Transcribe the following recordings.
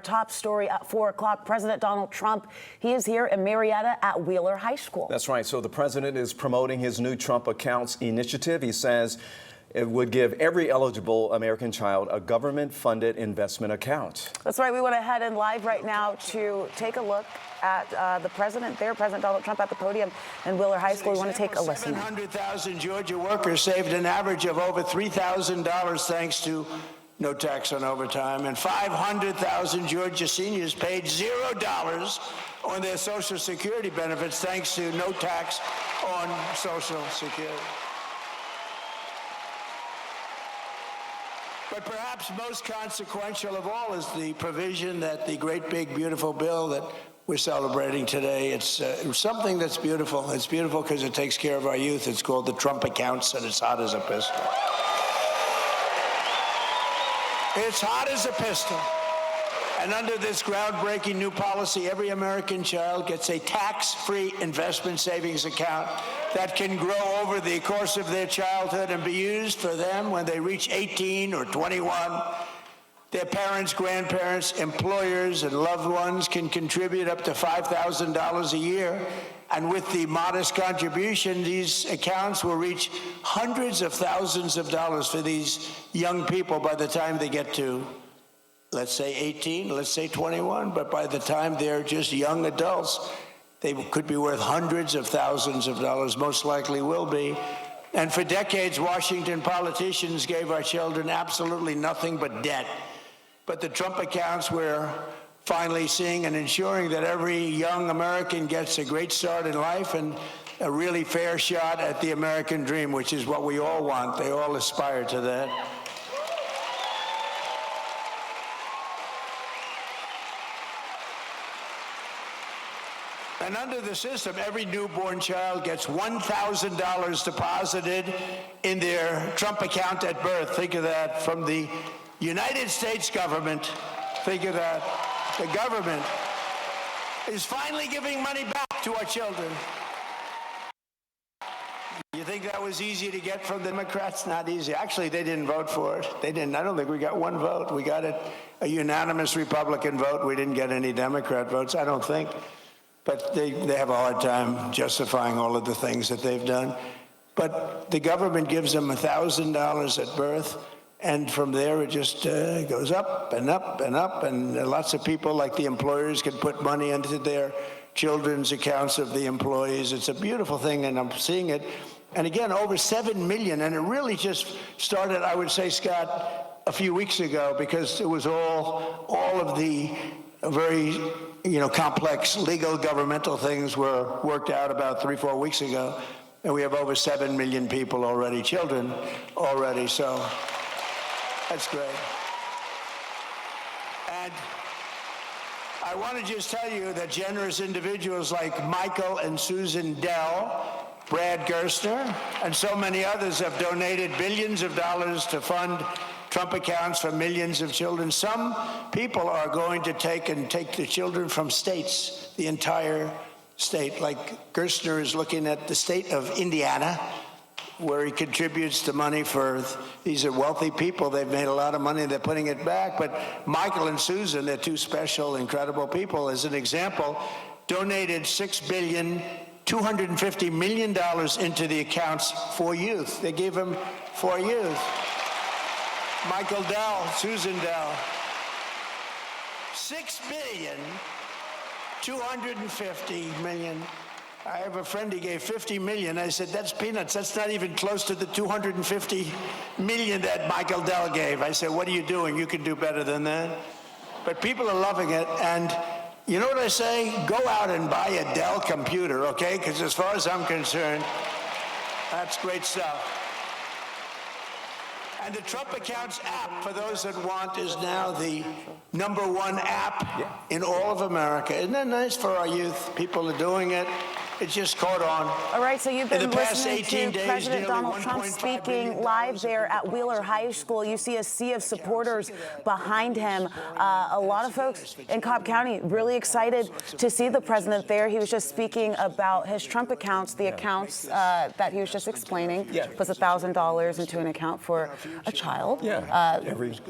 Top story at 4 o'clock. President Donald Trump, he is here in Marietta at Wheeler High School. That's right. So the president is promoting his new Trump Accounts initiative. He says it would give every eligible American child a government-funded investment account. That's right. We want to head in live right now to take a look at the president there, President Donald Trump, at the podium in Wheeler High School. We want to take a listen. 700,000 Georgia workers saved an average of over $3,000 thanks to no tax on overtime, and 500,000 Georgia seniors paid $0 on their Social Security benefits thanks to no tax on Social Security. But perhaps most consequential of all is the provision that the great, big, beautiful bill that we're celebrating today. It's something that's beautiful. It's beautiful because it takes care of our youth. It's called the Trump Accounts, and it's hot as a pistol. It's hot as a pistol. And under this groundbreaking new policy, every American child gets a tax-free investment savings account that can grow over the course of their childhood and be used for them when they reach 18 or 21. Their parents, grandparents, employers, and loved ones can contribute up to $5,000 a year. And with the modest contribution, these accounts will reach hundreds of thousands of dollars for these young people by the time they get to, let's say 18, let's say 21, but by the time they're just young adults, they could be worth hundreds of thousands of dollars, most likely will be. And for decades, Washington politicians gave our children absolutely nothing but debt. But the Trump accounts, we're finally seeing and ensuring that every young American gets a great start in life and a really fair shot at the American dream, which is what we all want. They all aspire to that. And under the system, every newborn child gets $1,000 deposited in their Trump account at birth. Think of that, from the United States government. Think of that. The government is finally giving money back to our children. You think that was easy to get from the Democrats? Not easy. Actually, they didn't vote for it. They didn't. I don't think we got one vote. We got a unanimous Republican vote. We didn't get any Democrat votes, I don't think. But they have a hard time justifying all of the things that they've done. But the government gives them $1,000 at birth. And from there, it just goes up and up and up. And lots of people, like the employers, can put money into their children's accounts of the employees. It's a beautiful thing, and I'm seeing it. And again, over 7 million. And it really just started, I would say, Scott, a few weeks ago, because it was all of the very complex legal governmental things were worked out about 3-4 weeks ago. And we have over 7 million people already, children already. So that's great. And I want to just tell you that generous individuals like Michael and Susan Dell, Brad Gerstner, and so many others have donated billions of dollars to fund Trump accounts for millions of children. Some people are going to take the children from states, the entire state. Like Gerstner is looking at the state of Indiana, where he contributes the money for, these are wealthy people, they've made a lot of money, they're putting it back. But Michael and Susan, they're two special, incredible people. As an example, donated $6.25 billion into the accounts for youth. They gave them for youth. Michael Dell, Susan Dell, $6.25 billion. I have a friend, he gave $50 million. I said, that's peanuts. That's not even close to the $250 million that Michael Dell gave. I said, what are you doing? You can do better than that. But people are loving it. And you know what I say? Go out and buy a Dell computer, okay? Because as far as I'm concerned, that's great stuff. And the Trump Accounts app, for those that want, is now the #1 app in all of America. Isn't that nice for our youth? People are doing it. It just caught on. All right, so you've In been the past listening 18 to days, President nearly Donald Trump 1.5 speaking million live there at Wheeler High School. You see a sea of supporters behind him. A lot of folks in Cobb County really excited to see the president there. He was just speaking about his Trump accounts, the accounts that he was just explaining. Yeah. Puts $1,000 into an account for a child. Yeah.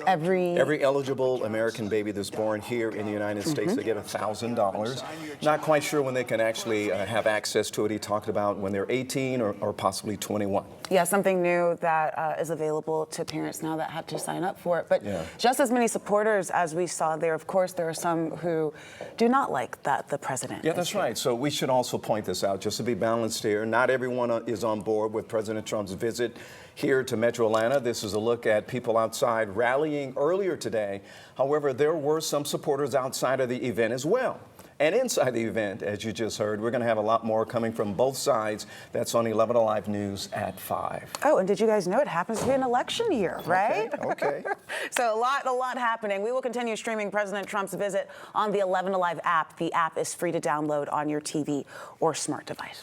Every eligible American baby that's born here in the United States, they get $1,000. Not quite sure when they can actually have access to it. He talked about when they're 18 or possibly 21. Yeah, something new that is available to parents now that had to sign up for it. But just as many supporters as we saw there, of course, there are some who do not like that the president. Yeah, that's right. So we should also point this out, just to be balanced here. Not everyone is on board with President Trump's visit here to Metro Atlanta. This is a look at people outside rallying earlier today. However, there were some supporters outside of the event as well. And inside the event, as you just heard, we're going to have a lot more coming from both sides. That's on 11 Alive News at 5. Oh, and did you guys know it happens to be an election year, right? Okay. So a lot happening. We will continue streaming President Trump's visit on the 11 Alive app. The app is free to download on your TV or smart device.